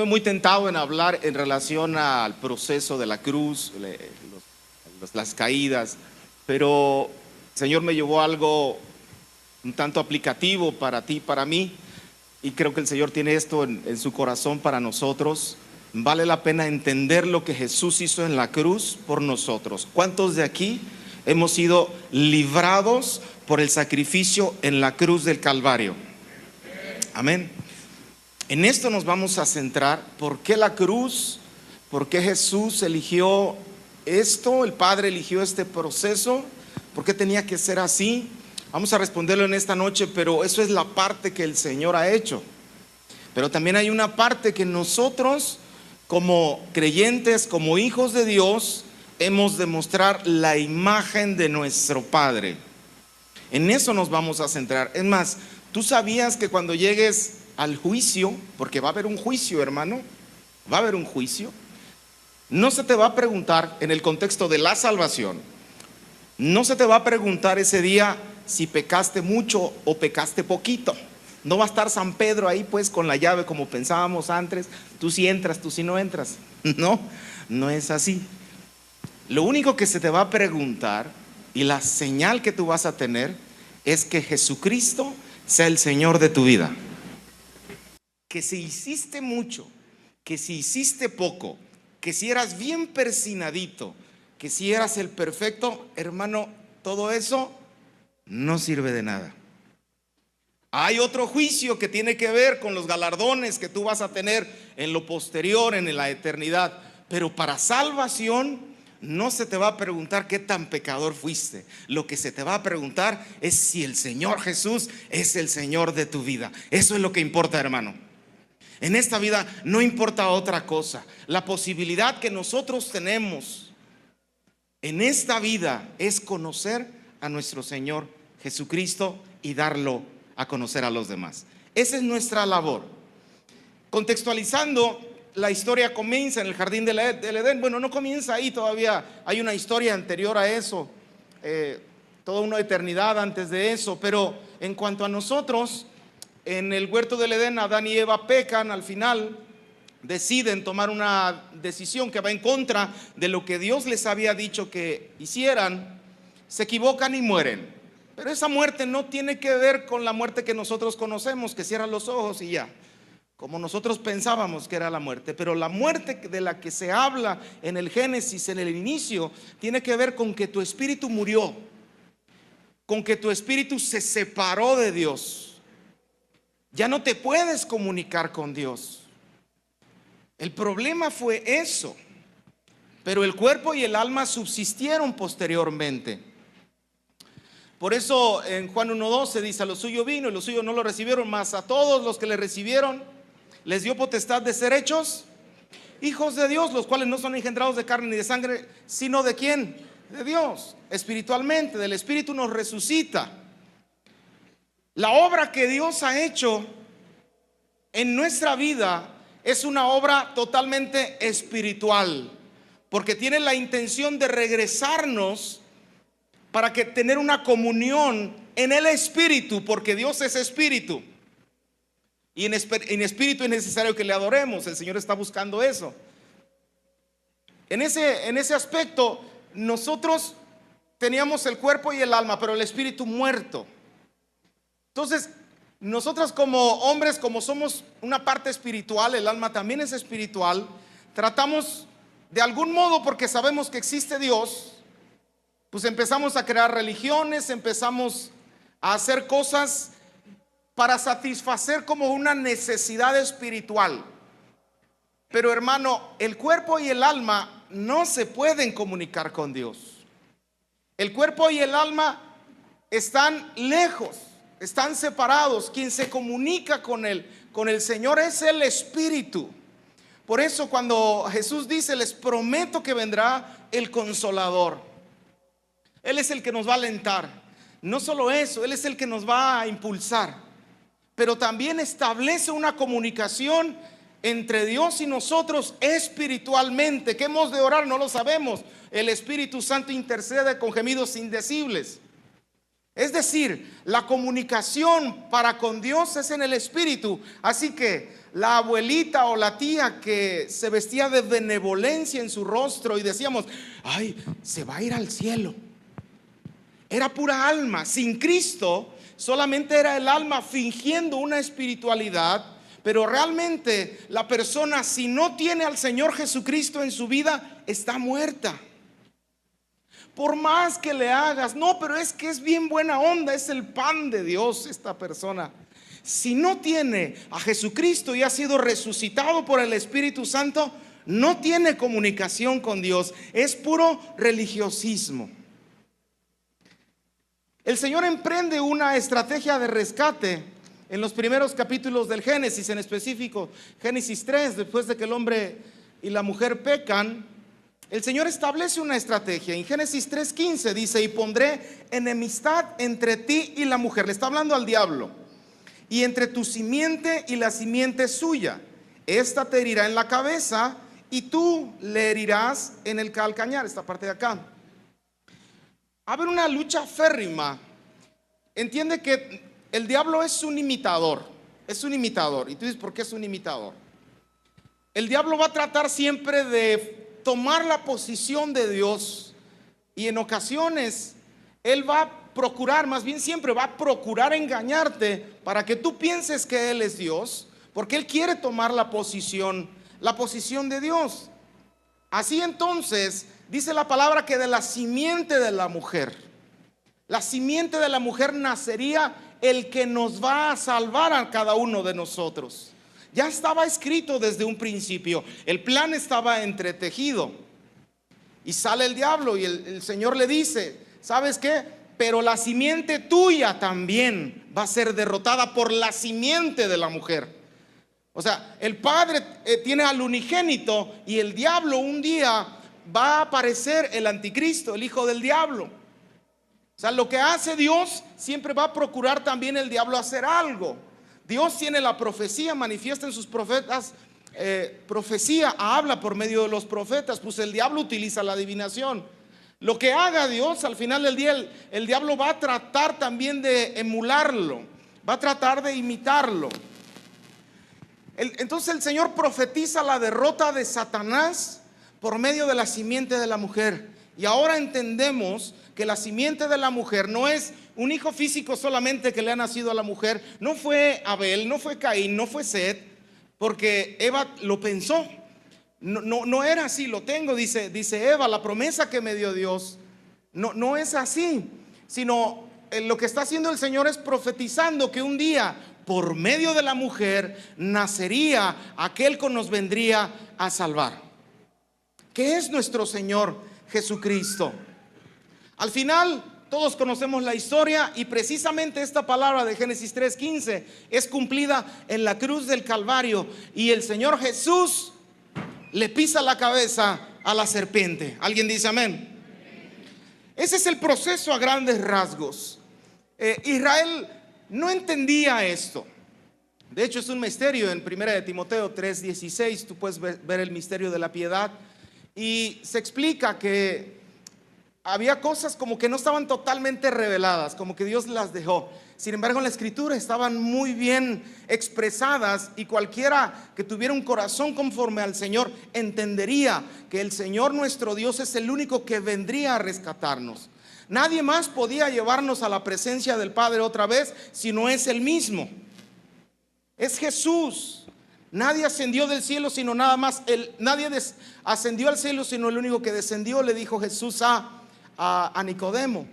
estoy muy tentado en hablar en relación al proceso de la cruz, las caídas, pero el Señor me llevó a algo un tanto aplicativo para ti, para mí, y creo que el Señor tiene esto en su corazón para nosotros. Vale la pena entender lo que Jesús hizo en la cruz por nosotros. ¿Cuántos de aquí hemos sido librados por el sacrificio en la cruz del Calvario? Amén. En esto nos vamos a centrar. ¿Por qué la cruz? ¿Por qué Jesús eligió esto? El Padre eligió este proceso. ¿Por qué tenía que ser así? Vamos a responderlo en esta noche, pero eso es la parte que el Señor ha hecho. Pero también hay una parte que nosotros, como creyentes, como hijos de Dios, hemos de mostrar la imagen de nuestro Padre. En eso nos vamos a centrar. Es más, ¿tú sabías que cuando llegues al juicio, porque va a haber un juicio, hermano, va a haber un juicio, no se te va a preguntar en el contexto de la salvación, no se te va a preguntar ese día si pecaste mucho o pecaste poquito? No va a estar San Pedro ahí pues con la llave como pensábamos antes, tú sí entras, tú sí no entras. No, no es así. Lo único que se te va a preguntar y la señal que tú vas a tener es que Jesucristo sea el Señor de tu vida. Que si hiciste mucho, que si hiciste poco, que si eras bien persinadito, que si eras el perfecto, hermano, todo eso no sirve de nada. Hay otro juicio que tiene que ver con los galardones que tú vas a tener en lo posterior, en la eternidad. Pero para salvación no se te va a preguntar qué tan pecador fuiste. Lo que se te va a preguntar es si el Señor Jesús es el Señor de tu vida. Eso es lo que importa, hermano. En esta vida no importa otra cosa. La posibilidad que nosotros tenemos en esta vida es conocer a nuestro Señor Jesucristo y darlo a conocer a los demás. Esa es nuestra labor. Contextualizando, la historia comienza en el jardín del Edén. Bueno, no comienza ahí todavía, hay una historia anterior a eso, toda una eternidad antes de eso. Pero en cuanto a nosotros, en el huerto del Edén, Adán y Eva pecan. Al final deciden tomar una decisión que va en contra de lo que Dios les había dicho que hicieran. Se equivocan y mueren. Pero esa muerte no tiene que ver con la muerte que nosotros conocemos, que cierran los ojos y ya, como nosotros pensábamos que era la muerte. Pero la muerte de la que se habla en el Génesis, en el inicio, tiene que ver con que tu espíritu murió, con que tu espíritu se separó de Dios. Ya no te puedes comunicar con Dios. El problema fue eso. Pero el cuerpo y el alma subsistieron posteriormente. Por eso en Juan 1:12 dice: a lo suyo vino y los suyos no lo recibieron, mas a todos los que le recibieron les dio potestad de ser hechos hijos de Dios, los cuales no son engendrados de carne ni de sangre, sino ¿de quién? De Dios. Espiritualmente, del Espíritu nos resucita. La obra que Dios ha hecho en nuestra vida es una obra totalmente espiritual, porque tiene la intención de regresarnos para que tener una comunión en el Espíritu, porque Dios es Espíritu. Y en Espíritu es necesario que le adoremos. El Señor está buscando eso. En ese aspecto, nosotros teníamos el cuerpo y el alma, pero el Espíritu muerto. Entonces, nosotros como hombres, como somos una parte espiritual, el alma también es espiritual, tratamos de algún modo, porque sabemos que existe Dios, pues empezamos a crear religiones, empezamos a hacer cosas para satisfacer como una necesidad espiritual. Pero hermano, el cuerpo y el alma no se pueden comunicar con Dios. El cuerpo y el alma están lejos, están separados. Quien se comunica con el Señor es el Espíritu. Por eso cuando Jesús dice: les prometo que vendrá el Consolador, Él es el que nos va a alentar. No solo eso, Él es el que nos va a impulsar, pero también establece una comunicación entre Dios y nosotros espiritualmente. ¿Qué hemos de orar? No lo sabemos. El Espíritu Santo intercede con gemidos indecibles. Es decir, la comunicación para con Dios es en el espíritu. Así que la abuelita o la tía que se vestía de benevolencia en su rostro y decíamos, ay, se va a ir al cielo, era pura alma. Sin Cristo solamente era el alma fingiendo una espiritualidad, pero realmente la persona, si no tiene al Señor Jesucristo en su vida, está muerta. Por más que le hagas, no, pero es que es bien buena onda, es el pan de Dios esta persona. Si no tiene a Jesucristo y ha sido resucitado por el Espíritu Santo, no tiene comunicación con Dios, es puro religiosismo. El Señor emprende una estrategia de rescate en los primeros capítulos del Génesis, en específico Génesis 3, después de que el hombre y la mujer pecan. El Señor establece una estrategia. En Génesis 3:15 dice, y pondré enemistad entre ti y la mujer. Le está hablando al diablo. Y entre tu simiente y la simiente suya. Esta te herirá en la cabeza y tú le herirás en el calcañar. Esta parte de acá. Va a haber una lucha férrima. Entiende que el diablo es un imitador. Es un imitador. Y tú dices, ¿por qué es un imitador? El diablo va a tratar siempre de tomar la posición de Dios, y en ocasiones él va a procurar, más bien siempre va a procurar engañarte para que tú pienses que él es Dios, porque él quiere tomar la posición de Dios. Así entonces dice la palabra que de la simiente de la mujer nacería el que nos va a salvar a cada uno de nosotros. Ya estaba escrito desde un principio, el plan estaba entretejido. Y sale el diablo y el Señor le dice, ¿sabes qué? Pero la simiente tuya también va a ser derrotada por la simiente de la mujer. O sea, el Padre tiene al unigénito, y el diablo un día va a aparecer el anticristo, el hijo del diablo. O sea, lo que hace Dios, siempre va a procurar también el diablo hacer algo. Dios tiene la profecía, manifiesta en sus profetas, profecía, habla por medio de los profetas, pues el diablo utiliza la adivinación. Lo que haga Dios, al final del día el diablo va a tratar también de emularlo, va a tratar de imitarlo. Entonces el Señor profetiza la derrota de Satanás por medio de la simiente de la mujer. Y ahora entendemos que la simiente de la mujer no es un hijo físico solamente que le ha nacido a la mujer. No fue Abel, no fue Caín, no fue Set, porque Eva lo pensó. No era así, lo tengo, dice Eva, la promesa que me dio Dios. No es así, sino lo que está haciendo el Señor es profetizando que un día, por medio de la mujer, nacería aquel que nos vendría a salvar, que es nuestro Señor Jesucristo. Al final todos conocemos la historia, y precisamente esta palabra de Génesis 3:15 es cumplida en la cruz del Calvario, y el Señor Jesús le pisa la cabeza a la serpiente. ¿Alguien dice amén? Ese es el proceso a grandes rasgos. Israel no entendía esto. De hecho, es un misterio. En 1 de Timoteo 3:16 tú puedes ver el misterio de la piedad, y se explica que había cosas como que no estaban totalmente reveladas, como que Dios las dejó. Sin embargo, en la Escritura estaban muy bien expresadas, y cualquiera que tuviera un corazón conforme al Señor entendería que el Señor nuestro Dios es el único que vendría a rescatarnos. Nadie más podía llevarnos a la presencia del Padre otra vez si no es Él mismo. Es Jesús. Nadie ascendió del cielo sino nada más nadie ascendió al cielo sino el único que descendió, le dijo Jesús a Nicodemo.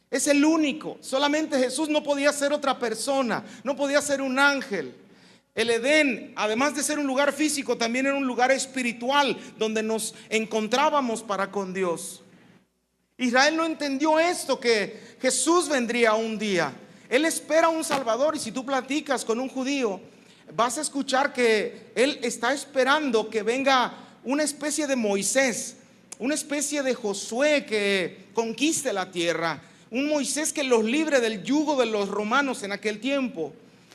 Es el único. Solamente Jesús. No podía ser otra persona, no podía ser un ángel. El Edén, además de ser un lugar físico, también era un lugar espiritual donde nos encontrábamos para con Dios. Israel no entendió esto, que Jesús vendría un día. Él espera un Salvador, y si tú platicas con un judío, vas a escuchar que él está esperando que venga una especie de Moisés, una especie de Josué que conquiste la tierra, un Moisés que los libre del yugo de los romanos en aquel tiempo.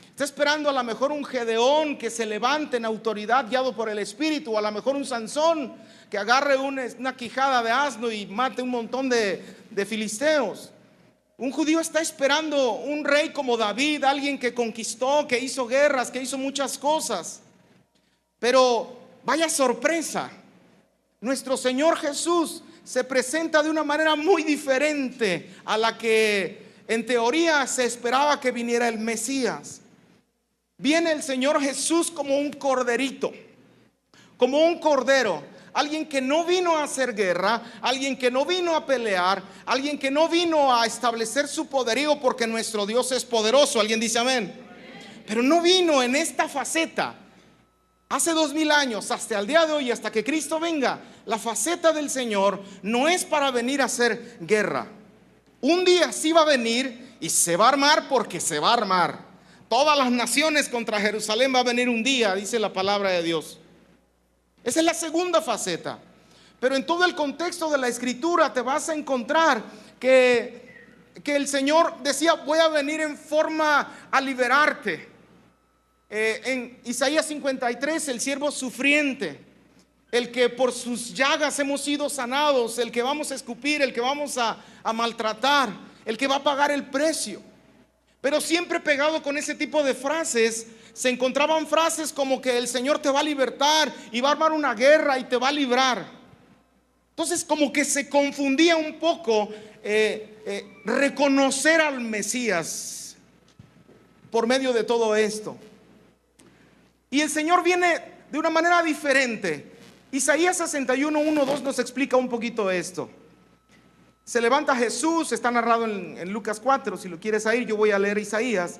Está esperando a lo mejor un Gedeón que se levante en autoridad guiado por el Espíritu, o a lo mejor un Sansón que agarre una quijada de asno y mate un montón de filisteos. Un judío está esperando un rey como David, alguien que conquistó, que hizo guerras, que hizo muchas cosas. Pero vaya sorpresa, nuestro Señor Jesús se presenta de una manera muy diferente a la que en teoría se esperaba que viniera el Mesías. Viene el Señor Jesús como un corderito, como un cordero. Alguien que no vino a hacer guerra, alguien que no vino a pelear, alguien que no vino a establecer su poderío, porque nuestro Dios es poderoso. ¿Alguien dice amén? Pero no vino en esta faceta. Hace 2000 años, hasta el día de hoy, hasta que Cristo venga, la faceta del Señor no es para venir a hacer guerra. Un día sí va a venir y se va a armar, porque se va a armar. Todas las naciones contra Jerusalén va a venir un día, dice la palabra de Dios. Esa es la segunda faceta. Pero en todo el contexto de la Escritura te vas a encontrar que el Señor decía: voy a venir en forma a liberarte. En Isaías 53, el siervo sufriente, el que por sus llagas hemos sido sanados, el que vamos a escupir, el que vamos a maltratar, el que va a pagar el precio. Pero siempre pegado con ese tipo de frases se encontraban frases como que el Señor te va a libertar y va a armar una guerra y te va a librar. Entonces como que se confundía un poco reconocer al Mesías por medio de todo esto. Y el Señor viene de una manera diferente. Isaías 61, 1, 2 nos explica un poquito esto. Se levanta Jesús, está narrado en Lucas 4, si lo quieres ir, yo voy a leer Isaías.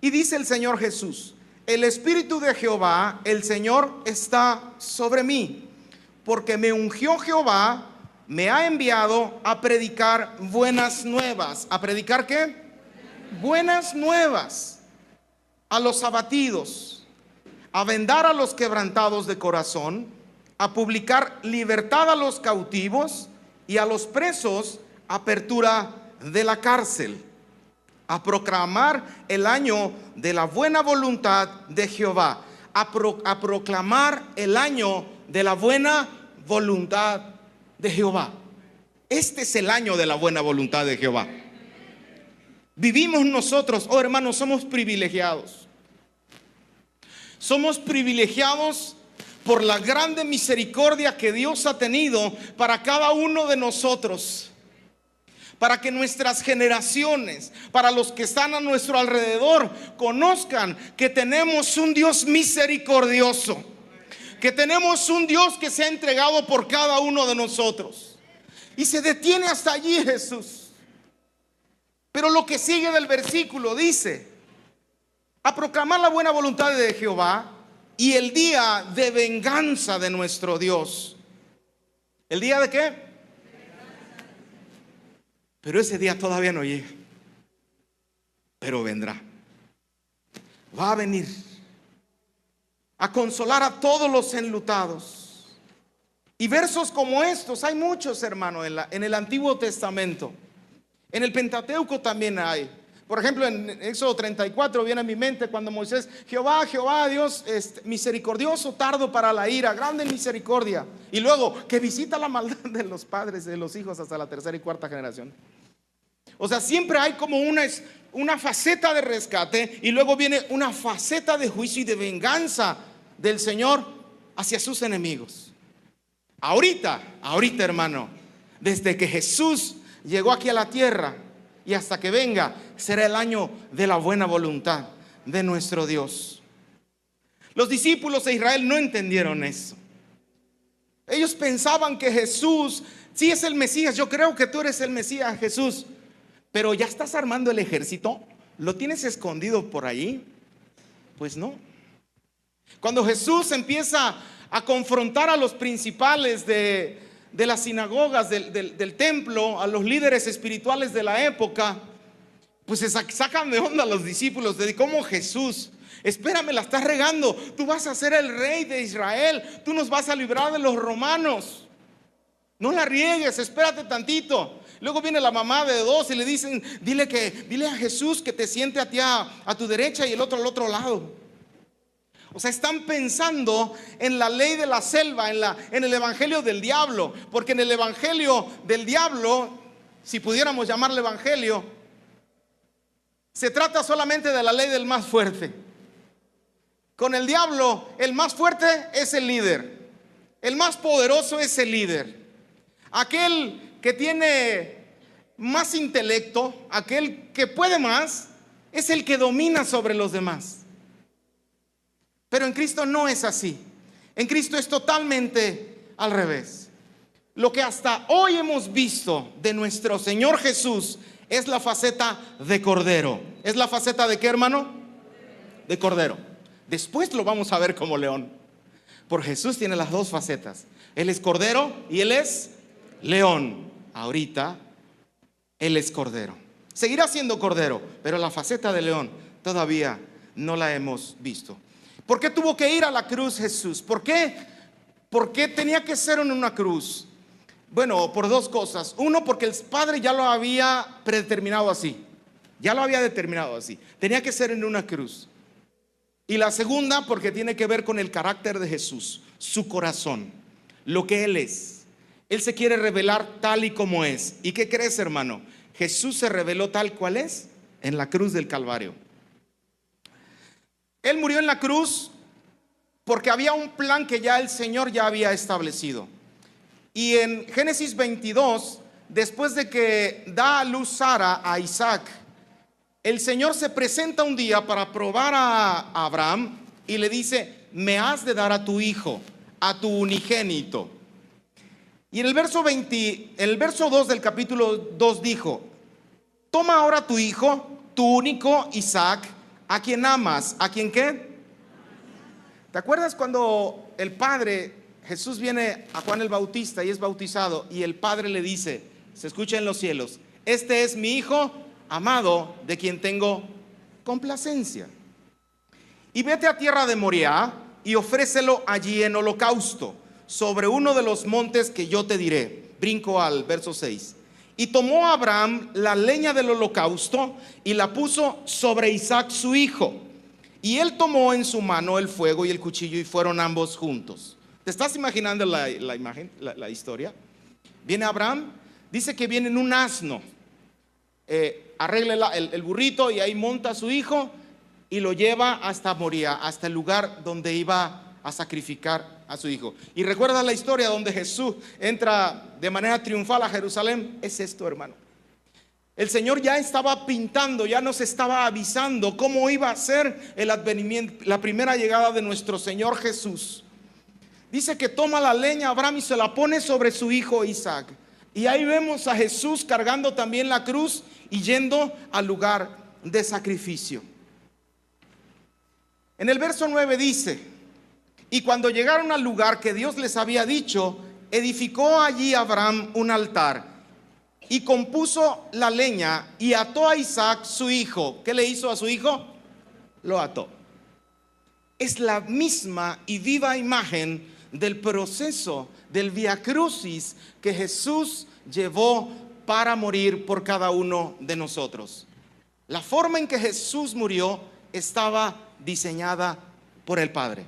Y dice el Señor Jesús: el Espíritu de Jehová, el Señor, está sobre mí, porque me ungió Jehová, me ha enviado a predicar buenas nuevas. ¿A predicar qué? Buenas nuevas a los abatidos, a vendar a los quebrantados de corazón, a publicar libertad a los cautivos y a los presos apertura de la cárcel, a proclamar el año de la buena voluntad de Jehová, a proclamar el año de la buena voluntad de Jehová. Este es el año de la buena voluntad de Jehová. Vivimos nosotros, oh hermanos, somos privilegiados. Somos privilegiados por la grande misericordia que Dios ha tenido para cada uno de nosotros, para que nuestras generaciones, para los que están a nuestro alrededor, conozcan que tenemos un Dios misericordioso, que tenemos un Dios que se ha entregado por cada uno de nosotros. Y se detiene hasta allí Jesús. Pero lo que sigue del versículo dice: a proclamar la buena voluntad de Jehová y el día de venganza de nuestro Dios. ¿El día de qué? Pero ese día todavía no llega. Pero vendrá. Va a venir a consolar a todos los enlutados. Y versos como estos hay muchos, hermano, en el Antiguo Testamento. En el Pentateuco también hay. Por ejemplo, en Éxodo 34 viene a mi mente cuando Moisés: Jehová, Jehová, Dios misericordioso, tardo para la ira, grande en misericordia. Y luego que visita la maldad de los padres, de los hijos hasta la tercera y cuarta generación. O sea, siempre hay como una faceta de rescate y luego viene una faceta de juicio y de venganza del Señor hacia sus enemigos. Ahorita, hermano, desde que Jesús llegó aquí a la tierra y hasta que venga, será el año de la buena voluntad de nuestro Dios. Los discípulos de Israel no entendieron eso. Ellos pensaban que Jesús sí es el Mesías. Yo creo que tú eres el Mesías, Jesús. Pero ya estás armando el ejército. ¿Lo tienes escondido por ahí? Pues no. Cuando Jesús empieza a confrontar a los principales de las sinagogas, del templo, a los líderes espirituales de la época, pues se sacan de onda los discípulos de cómo Jesús: espérame, la estás regando, tú vas a ser el rey de Israel, tú nos vas a librar de los romanos, no la riegues, espérate tantito. Luego viene la mamá de dos y le dicen: dile a Jesús que te siente a ti a tu derecha y el otro al otro lado. O sea, están pensando en la ley de la selva, en el evangelio del diablo. Porque en el evangelio del diablo, si pudiéramos llamarle evangelio, se trata solamente de la ley del más fuerte. Con el diablo, el más fuerte es el líder, el más poderoso es el líder, aquel que tiene más intelecto, aquel que puede más, es el que domina sobre los demás. Pero en Cristo no es así. En Cristo es totalmente al revés. Lo que hasta hoy hemos visto de nuestro Señor Jesús es la faceta de Cordero. ¿Es la faceta de qué, hermano? De Cordero. Después lo vamos a ver como león. Por Jesús tiene las dos facetas. Él es Cordero y Él es león. Ahorita Él es Cordero. Seguirá siendo Cordero, pero la faceta de león todavía no la hemos visto. ¿Por qué tuvo que ir a la cruz Jesús? ¿Por qué? ¿Por qué tenía que ser en una cruz? Bueno, por dos cosas. Uno, porque el Padre ya lo había predeterminado así. Ya lo había determinado así. Tenía que ser en una cruz. Y la segunda, porque tiene que ver con el carácter de Jesús, su corazón, lo que Él es. Él se quiere revelar tal y como es. ¿Y qué crees, hermano? Jesús se reveló tal cual es en la cruz del Calvario. Él murió en la cruz porque había un plan que ya el Señor ya había establecido. Y en Génesis 22, después de que da a luz Sara a Isaac, el Señor se presenta un día para probar a Abraham y le dice: me has de dar a tu hijo, a tu unigénito. Y en el verso 2 del capítulo 2 dijo: toma ahora tu hijo, tu único Isaac, a quien amas. ¿A quien qué? ¿Te acuerdas cuando el Padre, Jesús viene a Juan el Bautista y es bautizado, y el Padre le dice, se escucha en los cielos: este es mi hijo amado, de quien tengo complacencia? Y vete a tierra de Moriah y ofrécelo allí en holocausto, sobre uno de los montes que yo te diré. Brinco al verso 6. Y tomó Abraham la leña del holocausto y la puso sobre Isaac su hijo. Y él tomó en su mano el fuego y el cuchillo, y fueron ambos juntos. ¿Te estás imaginando la imagen, la historia? Viene Abraham, dice que viene en un asno, arregla el burrito, y ahí monta a su hijo y lo lleva hasta Moriah, hasta el lugar donde iba a sacrificar a su hijo. Y recuerda la historia donde Jesús entra de manera triunfal a Jerusalén. Es esto, hermano. El Señor ya estaba pintando, ya nos estaba avisando cómo iba a ser el advenimiento, la primera llegada de nuestro Señor Jesús. Dice que toma la leña Abraham y se la pone sobre su hijo Isaac. Y ahí vemos a Jesús cargando también la cruz y yendo al lugar de sacrificio. En el verso 9 dice: y cuando llegaron al lugar que Dios les había dicho, edificó allí Abraham un altar y compuso la leña y ató a Isaac su hijo. ¿Qué le hizo a su hijo? Lo ató. Es la misma y viva imagen del proceso del Vía Crucis que Jesús llevó para morir por cada uno de nosotros. La forma en que Jesús murió estaba diseñada por el Padre.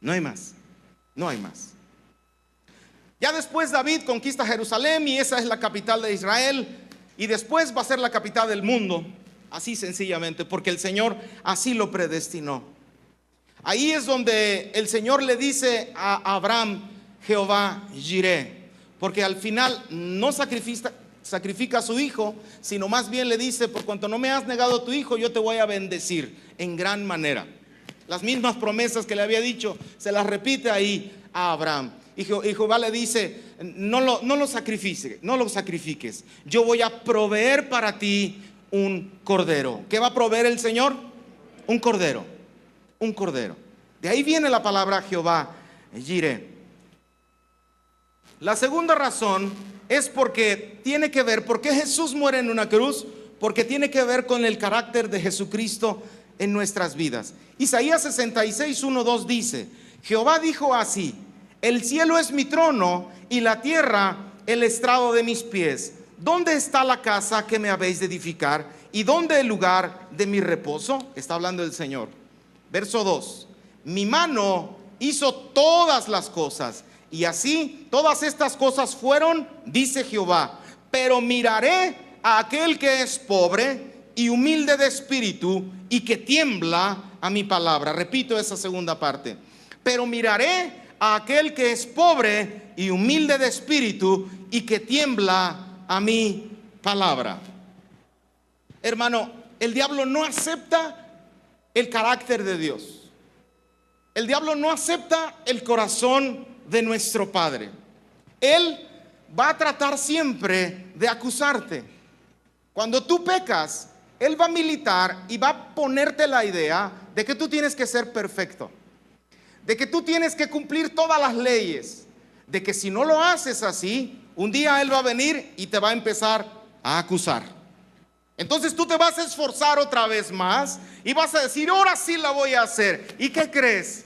No hay más, no hay más. Ya después David conquista Jerusalén y esa es la capital de Israel, y después va a ser la capital del mundo, así sencillamente, porque el Señor así lo predestinó. Ahí es donde el Señor le dice a Abraham: Jehová Jireh, porque al final no sacrifica a su hijo, sino más bien le dice: por cuanto no me has negado a tu hijo, yo te voy a bendecir en gran manera. Las mismas promesas que le había dicho se las repite ahí a Abraham. Y Jehová le dice: no lo sacrifiques. Yo voy a proveer para ti un cordero. ¿Qué va a proveer el Señor? Un cordero. Un cordero. De ahí viene la palabra Jehová Jireh. La segunda razón es porque tiene que ver, ¿por qué Jesús muere en una cruz? Porque tiene que ver con el carácter de Jesucristo en nuestras vidas. Isaías 66, 1, 2 dice: Jehová dijo así: el cielo es mi trono y la tierra el estrado de mis pies. ¿Dónde está la casa que me habéis de edificar? ¿Y dónde el lugar de mi reposo? Está hablando el Señor. Verso 2: mi mano hizo todas las cosas, y así todas estas cosas fueron, dice Jehová. Pero miraré a aquel que es pobre y humilde de espíritu y que tiembla a mi palabra. Repito esa segunda parte. Pero miraré a aquel que es pobre y humilde de espíritu y que tiembla a mi palabra. Hermano, el diablo no acepta el carácter de Dios. El diablo no acepta el corazón de nuestro Padre. Él va a tratar siempre de acusarte. Cuando tú pecas, Él va a militar y va a ponerte la idea de que tú tienes que ser perfecto, de que tú tienes que cumplir todas las leyes, de que si no lo haces así, un día Él va a venir y te va a empezar a acusar. Entonces tú te vas a esforzar otra vez más y vas a decir, ahora sí la voy a hacer. ¿Y qué crees?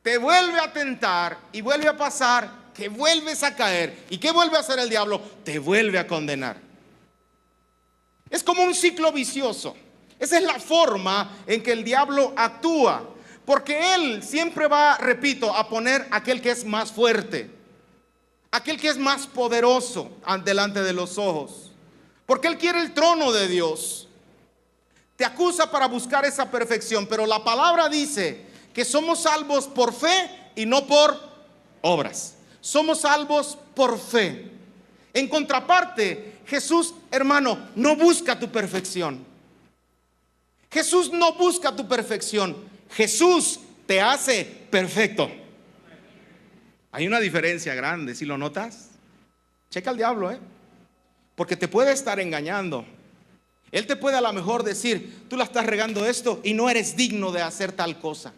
Te vuelve a tentar y vuelve a pasar que vuelves a caer. ¿Y qué vuelve a hacer el diablo? Te vuelve a condenar. Es como un ciclo vicioso. Esa es la forma en que el diablo actúa, porque él siempre va, repito, a poner aquel que es más fuerte, aquel que es más poderoso delante de los ojos, porque él quiere el trono de Dios. Te acusa para buscar esa perfección, pero la palabra dice que somos salvos por fe y no por obras. Somos salvos por fe. En contraparte, Jesús, hermano, no busca tu perfección. Jesús no busca tu perfección. Jesús te hace perfecto. Hay una diferencia grande, ¿sí lo notas? Checa al diablo, porque te puede estar engañando. Él te puede a lo mejor decir, tú la estás regando esto y no eres digno de hacer tal cosa.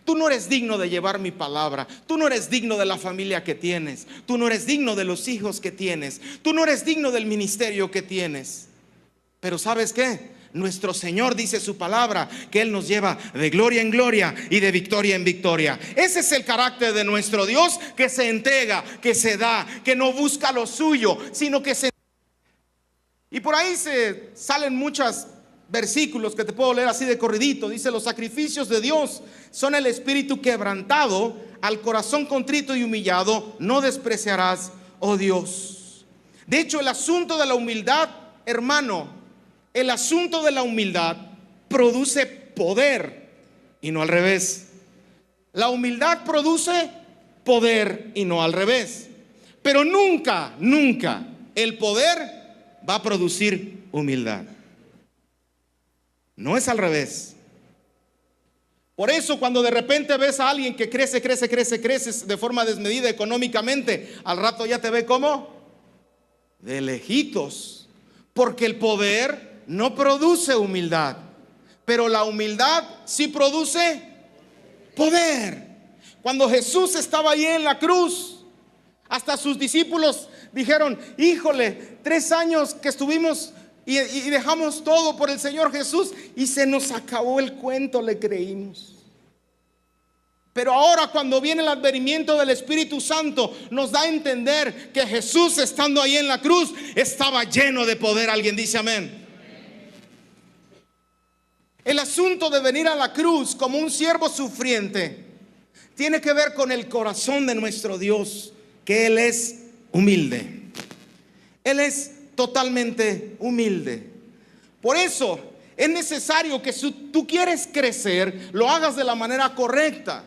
Tú no eres digno de llevar mi palabra. Tú no eres digno de la familia que tienes. Tú no eres digno de los hijos que tienes. Tú no eres digno del ministerio que tienes. Pero ¿sabes qué? Nuestro Señor dice su palabra, que Él nos lleva de gloria en gloria y de victoria en victoria. Ese es el carácter de nuestro Dios, que se entrega, que se da, que no busca lo suyo, sino que se... Y por ahí se salen muchos versículos que te puedo leer así de corridito. Dice, los sacrificios de Dios son el espíritu quebrantado, al corazón contrito y humillado no despreciarás, oh Dios. De hecho, el asunto de la humildad, hermano, el asunto de la humildad produce poder y no al revés. La humildad produce poder y no al revés. Pero nunca, nunca el poder va a producir humildad. No es al revés. Por eso cuando de repente ves a alguien que crece de forma desmedida económicamente, al rato ya te ve como de lejitos, porque el poder no produce humildad, pero la humildad sí produce poder. Cuando Jesús estaba ahí en la cruz, hasta sus discípulos dijeron, híjole, 3 años que estuvimos y dejamos todo por el Señor Jesús y se nos acabó el cuento, le creímos. Pero ahora cuando viene el advenimiento del Espíritu Santo, nos da a entender que Jesús, estando ahí en la cruz, estaba lleno de poder. Alguien dice amén. El asunto de venir a la cruz como un siervo sufriente tiene que ver con el corazón de nuestro Dios, que Él es humilde. Él es totalmente humilde. Por eso es necesario que si tú quieres crecer, lo hagas de la manera correcta.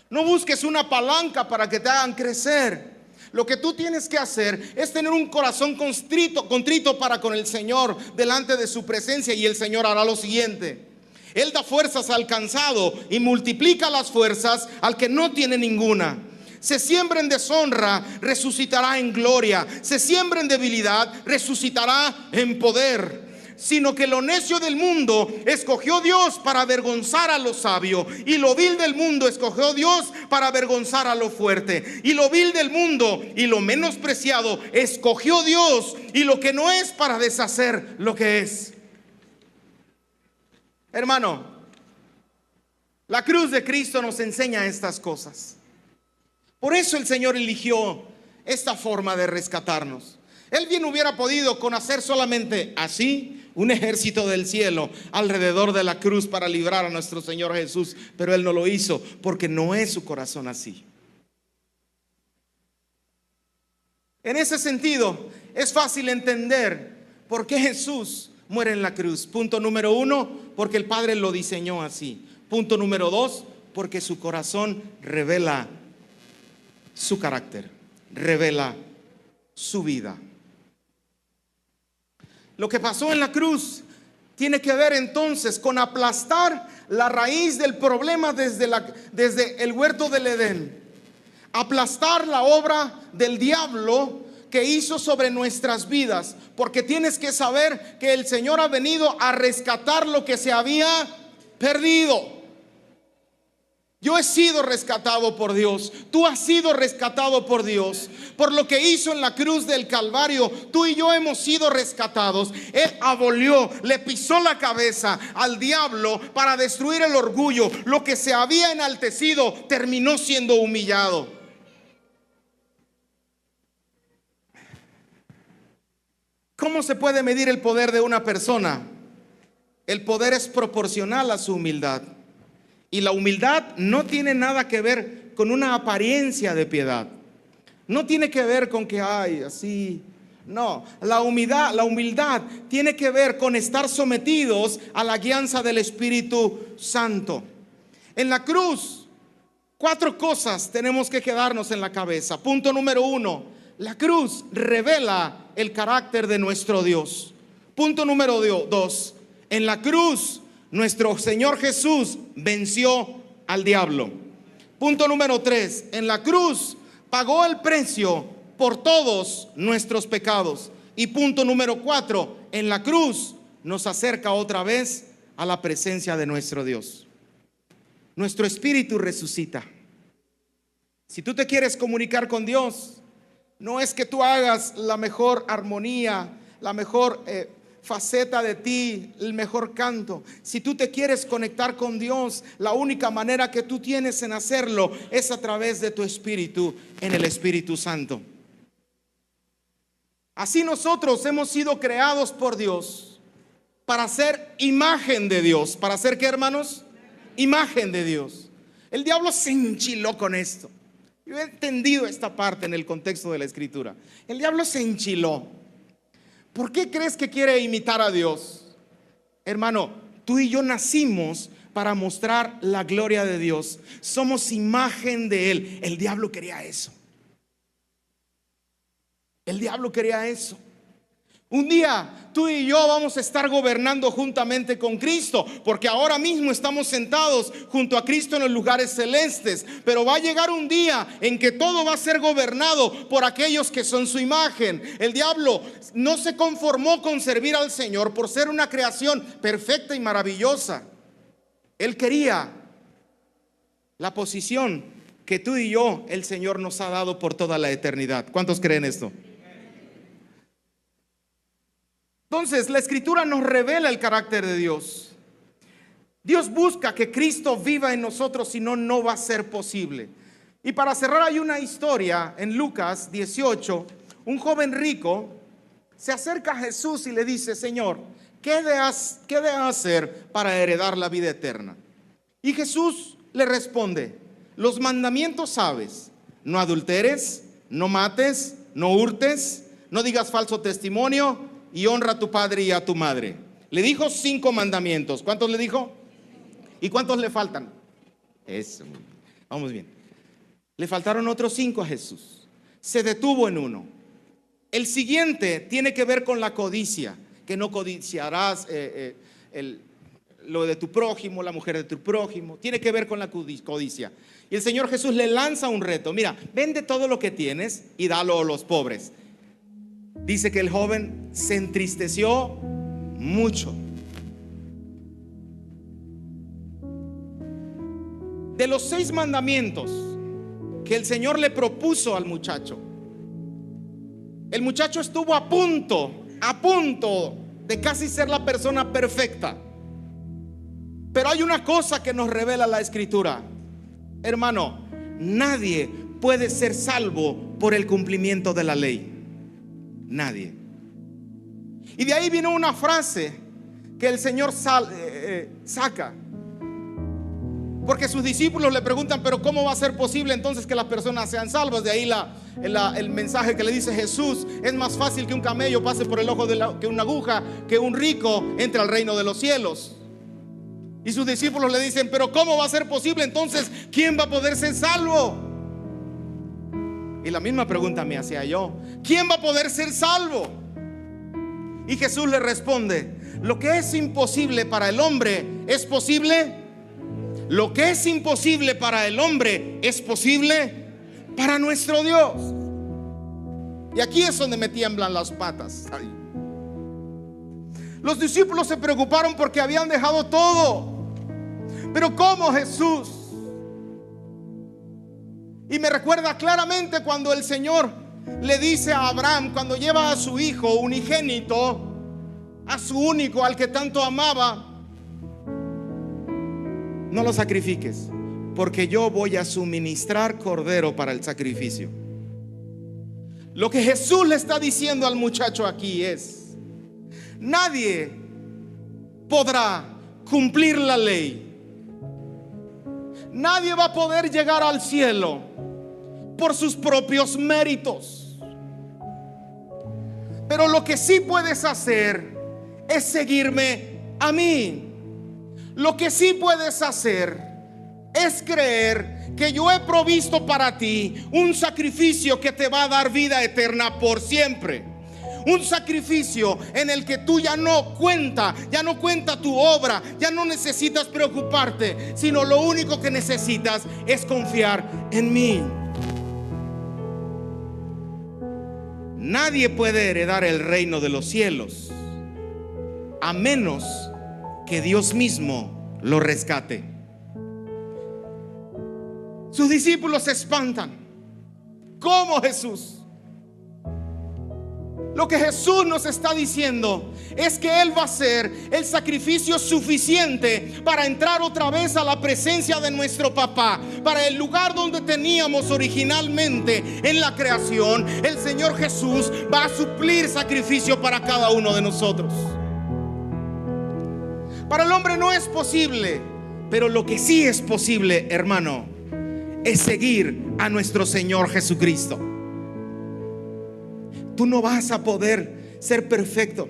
No busques una palanca para que te hagan crecer. Lo que tú tienes que hacer es tener un corazón contrito para con el Señor, delante de su presencia, y el Señor hará lo siguiente. Él da fuerzas al cansado y multiplica las fuerzas al que no tiene ninguna. Se siembra en deshonra, resucitará en gloria. Se siembra en debilidad, resucitará en poder. Sino que lo necio del mundo escogió Dios para avergonzar a lo sabio, y lo vil del mundo escogió Dios para avergonzar a lo fuerte. Y lo vil del mundo y lo menospreciado escogió Dios, y lo que no es, para deshacer lo que es. Hermano, la cruz de Cristo nos enseña estas cosas. Por eso el Señor eligió esta forma de rescatarnos. Él bien hubiera podido con hacer solamente así un ejército del cielo alrededor de la cruz para librar a nuestro Señor Jesús, pero Él no lo hizo porque no es su corazón así. En ese sentido, es fácil entender por qué Jesús muere en la cruz? Punto número 1, porque el Padre lo diseñó así. Punto número 2, porque su corazón revela su carácter, revela su vida. Lo que pasó en la cruz tiene que ver entonces con aplastar la raíz del problema desde el huerto del Edén. Aplastar la obra del diablo que hizo sobre nuestras vidas, porque tienes que saber que el Señor ha venido a rescatar lo que se había perdido. Yo he sido rescatado por Dios, tú has sido rescatado por Dios. Por lo que hizo en la cruz del Calvario, tú y yo hemos sido rescatados. Él abolió, le pisó la cabeza al diablo para destruir el orgullo. Lo que se había enaltecido terminó siendo humillado. ¿Cómo se puede medir el poder de una persona? El poder es proporcional a su humildad. Y la humildad no tiene nada que ver con una apariencia de piedad. No tiene que ver con que ay, así. No, la humildad tiene que ver con estar sometidos a la guianza del Espíritu Santo. En la cruz, 4 cosas tenemos que quedarnos en la cabeza. Punto número 1, la cruz revela el carácter de nuestro Dios. Punto número 2, en la cruz nuestro Señor Jesús venció al diablo. Punto número 3, en la cruz pagó el precio por todos nuestros pecados. Y punto número 4, en la cruz nos acerca otra vez a la presencia de nuestro Dios. Nuestro espíritu resucita. Si tú te quieres comunicar con Dios, no es que tú hagas la mejor armonía, la mejor faceta de ti, el mejor canto. Si tú te quieres conectar con Dios, la única manera que tú tienes en hacerlo es a través de tu espíritu, en el Espíritu Santo. Así nosotros hemos sido creados por Dios para ser imagen de Dios. ¿Para ser qué, hermanos? Imagen de Dios. El diablo se enchiló con esto. Yo he entendido esta parte en el contexto de la Escritura. El diablo se enchiló. ¿Por qué crees que quiere imitar a Dios? Hermano, tú y yo nacimos para mostrar la gloria de Dios. Somos imagen de Él. El diablo quería eso. El diablo quería eso. Un día tú y yo vamos a estar gobernando juntamente con Cristo, porque ahora mismo estamos sentados junto a Cristo en los lugares celestes. Pero va a llegar un día en que todo va a ser gobernado por aquellos que son su imagen. El diablo no se conformó con servir al Señor por ser una creación perfecta y maravillosa. Él quería la posición que tú y yo, el Señor nos ha dado por toda la eternidad. ¿Cuántos creen esto? Entonces, la Escritura nos revela el carácter de Dios. Dios busca que Cristo viva en nosotros, si no, no va a ser posible. Y para cerrar, hay una historia en Lucas 18. Un joven rico se acerca a Jesús y le dice: Señor, ¿qué de hacer para heredar la vida eterna? Y Jesús le responde: los mandamientos sabes: no adulteres, no mates, no hurtes, no digas falso testimonio, y honra a tu padre y a tu madre. Le dijo 5 mandamientos. ¿Cuántos le dijo? ¿Y cuántos le faltan? Eso, vamos bien. Le faltaron otros 5 a Jesús. Se detuvo en uno. El siguiente tiene que ver con la codicia, que no codiciarás lo de tu prójimo, la mujer de tu prójimo. Tiene que ver con la codicia. Y el Señor Jesús le lanza un reto: mira, vende todo lo que tienes y dalo a los pobres. Dice que el joven se entristeció mucho. De los 6 mandamientos que el Señor le propuso al muchacho, el muchacho estuvo a punto de casi ser la persona perfecta. Pero hay una cosa que nos revela la Escritura. Hermano, nadie puede ser salvo por el cumplimiento de la ley. Nadie. Y de ahí vino una frase que el Señor saca, porque sus discípulos le preguntan: pero ¿cómo va a ser posible entonces que las personas sean salvas? De ahí el mensaje que le dice Jesús: es más fácil que un camello pase por el ojo que una aguja, que un rico entre al reino de los cielos. Y sus discípulos le dicen: pero ¿cómo va a ser posible? Entonces, ¿quién va a poder ser salvo? Y la misma pregunta me hacía yo: ¿quién va a poder ser salvo? Y Jesús le responde: lo que es imposible para el hombre es posible. Lo que es imposible para el hombre es posible para nuestro Dios. Y aquí es donde me tiemblan las patas. Ay. Los discípulos se preocuparon porque habían dejado todo. Pero ¿cómo, Jesús? Y me recuerda claramente cuando el Señor le dice a Abraham, cuando lleva a su hijo unigénito, a su único, al que tanto amaba: no lo sacrifiques, porque yo voy a suministrar cordero para el sacrificio. Lo que Jesús le está diciendo al muchacho aquí es: nadie podrá cumplir la ley. Nadie va a poder llegar al cielo por sus propios méritos. Pero lo que sí puedes hacer es seguirme a mí. Lo que sí puedes hacer es creer que yo he provisto para ti un sacrificio que te va a dar vida eterna por siempre. Un sacrificio en el que tú ya no cuenta tu obra, ya no necesitas preocuparte, sino lo único que necesitas es confiar en mí. Nadie puede heredar el reino de los cielos a menos que Dios mismo lo rescate. Sus discípulos se espantan. ¿Cómo, Jesús? Lo que Jesús nos está diciendo es que Él va a ser el sacrificio suficiente para entrar otra vez a la presencia de nuestro papá, para el lugar donde teníamos originalmente en la creación. El Señor Jesús va a suplir sacrificio para cada uno de nosotros. Para el hombre no es posible, pero lo que sí es posible, hermano, es seguir a nuestro Señor Jesucristo. Tú no vas a poder ser perfecto.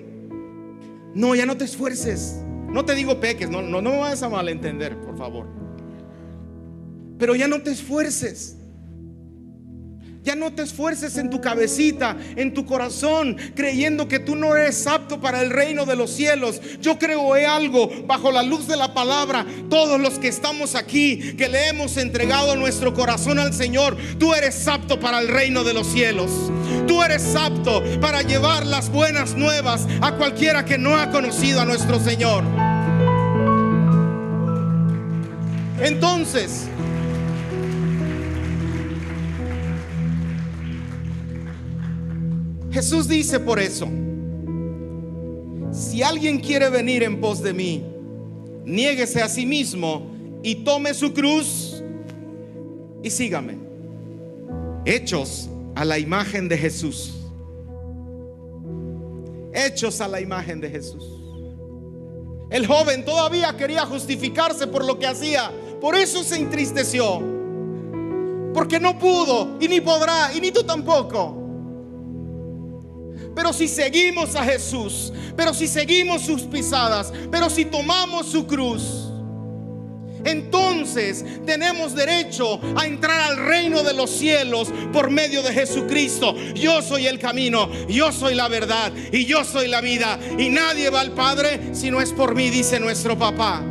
No, ya no te esfuerces. No te digo peques, no me vas a malentender, por favor. Pero ya no te esfuerces. Ya no te esfuerces en tu cabecita, en tu corazón, creyendo que tú no eres apto para el reino de los cielos. Yo creo algo bajo la luz de la palabra. Todos los que estamos aquí, que le hemos entregado nuestro corazón al Señor, tú eres apto para el reino de los cielos. Tú eres apto para llevar las buenas nuevas a cualquiera que no ha conocido a nuestro Señor. Entonces, Jesús dice por eso: si alguien quiere venir en pos de mí, niéguese a sí mismo y tome su cruz y sígame. Hechos a la imagen de Jesús. Hechos a la imagen de Jesús. El joven todavía quería justificarse por lo que hacía. Por eso se entristeció, porque no pudo y ni podrá, y ni tú tampoco. Pero si seguimos a Jesús, pero si seguimos sus pisadas, pero si tomamos su cruz, entonces tenemos derecho a entrar al reino de los cielos por medio de Jesucristo. Yo soy el camino, yo soy la verdad y yo soy la vida, y nadie va al Padre si no es por mí, dice nuestro papá.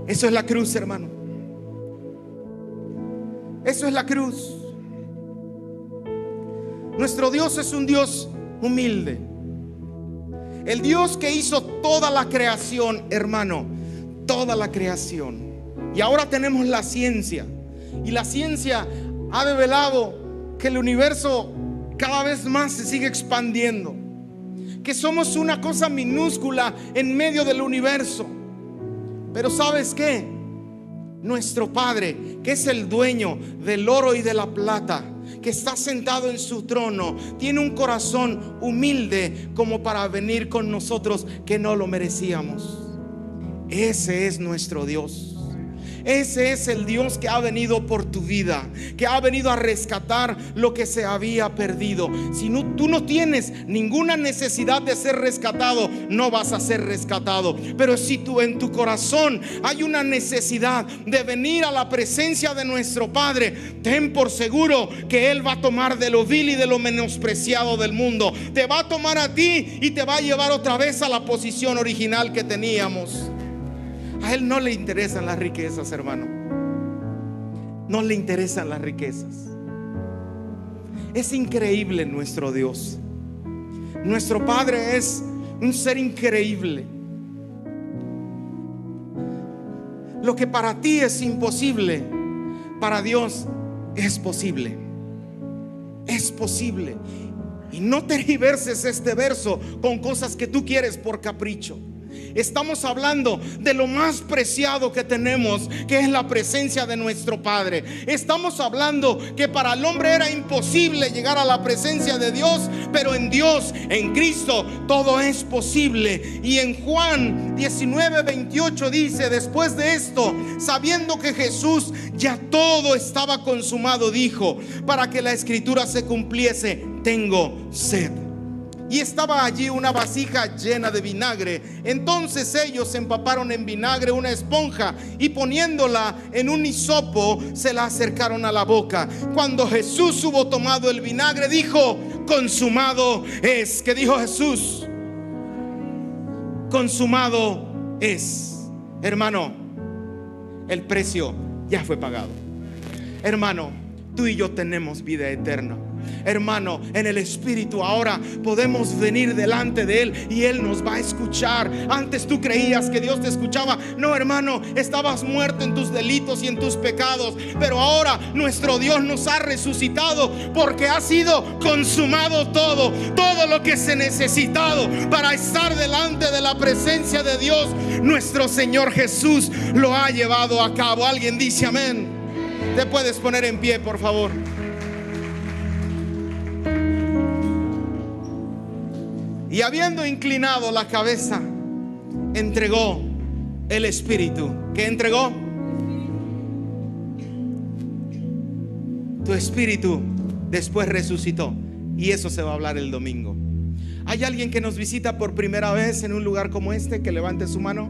Eso es la cruz, hermano. Eso es la cruz. Nuestro Dios es un Dios humilde. El Dios que hizo toda la creación, hermano, toda la creación. Y ahora tenemos la ciencia. Y la ciencia ha develado que el universo cada vez más se sigue expandiendo, que somos una cosa minúscula en medio del universo. Pero ¿sabes qué? Nuestro Padre, que es el dueño del oro y de la plata, que está sentado en su trono, tiene un corazón humilde como para venir con nosotros que no lo merecíamos. Ese es nuestro Dios. Ese es el Dios que ha venido por tu vida, que ha venido a rescatar lo que se había perdido. Si tú no tienes ninguna necesidad de ser rescatado, no vas a ser rescatado. Pero si tú en tu corazón hay una necesidad de venir a la presencia de nuestro Padre, ten por seguro que Él va a tomar de lo vil y de lo menospreciado del mundo. Te va a tomar a ti y te va a llevar otra vez a la posición original que teníamos. A Él no le interesan las riquezas, hermano. No le interesan las riquezas. Es increíble nuestro Dios. Nuestro Padre es un ser increíble. Lo que para ti es imposible, para Dios es posible. Es posible. Y no tergiverses este verso con cosas que tú quieres por capricho. Estamos hablando de lo más preciado que tenemos, que es la presencia de nuestro Padre. Estamos hablando que para el hombre era imposible llegar a la presencia de Dios, pero en Dios, en Cristo, todo es posible. Y en Juan 19:28 dice: después de esto, sabiendo que Jesús ya todo estaba consumado, dijo, para que la escritura se cumpliese: tengo sed. Y estaba allí una vasija llena de vinagre. Entonces ellos empaparon en vinagre una esponja y poniéndola en un hisopo se la acercaron a la boca. Cuando Jesús hubo tomado el vinagre, dijo: consumado es. ¿Qué dijo Jesús? Consumado es. Hermano, el precio ya fue pagado. Hermano, tú y yo tenemos vida eterna. Hermano, en el Espíritu ahora podemos venir delante de Él y Él nos va a escuchar. Antes tú creías que Dios te escuchaba. No, hermano, estabas muerto en tus delitos y en tus pecados, pero ahora nuestro Dios nos ha resucitado, porque ha sido consumado todo lo que se necesitado para estar delante de la presencia de Dios. Nuestro Señor Jesús lo ha llevado a cabo. Alguien dice amén. Te puedes poner en pie, por favor. Y habiendo inclinado la cabeza, entregó el Espíritu. ¿Qué entregó? Tu espíritu después resucitó. Y eso se va a hablar el domingo. ¿Hay alguien que nos visita por primera vez en un lugar como este? Que levante su mano.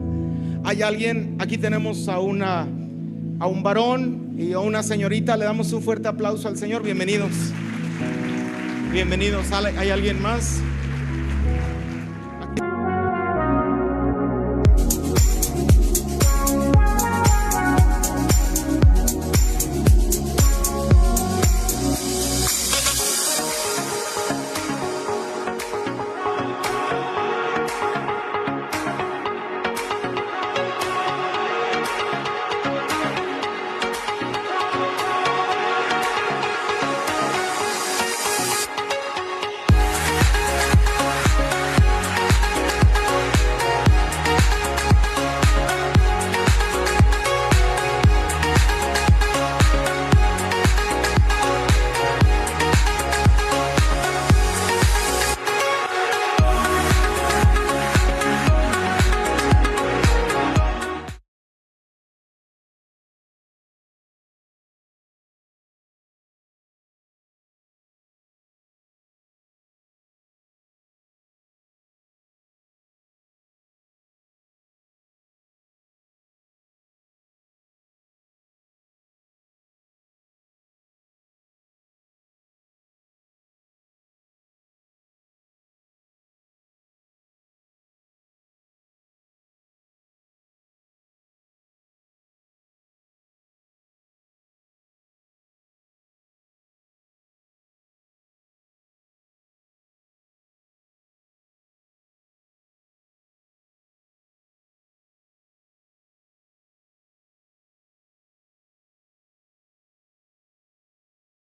¿Hay alguien? Aquí tenemos a un varón y a una señorita. Le damos un fuerte aplauso al Señor. Bienvenidos. Bienvenidos. ¿Hay alguien más?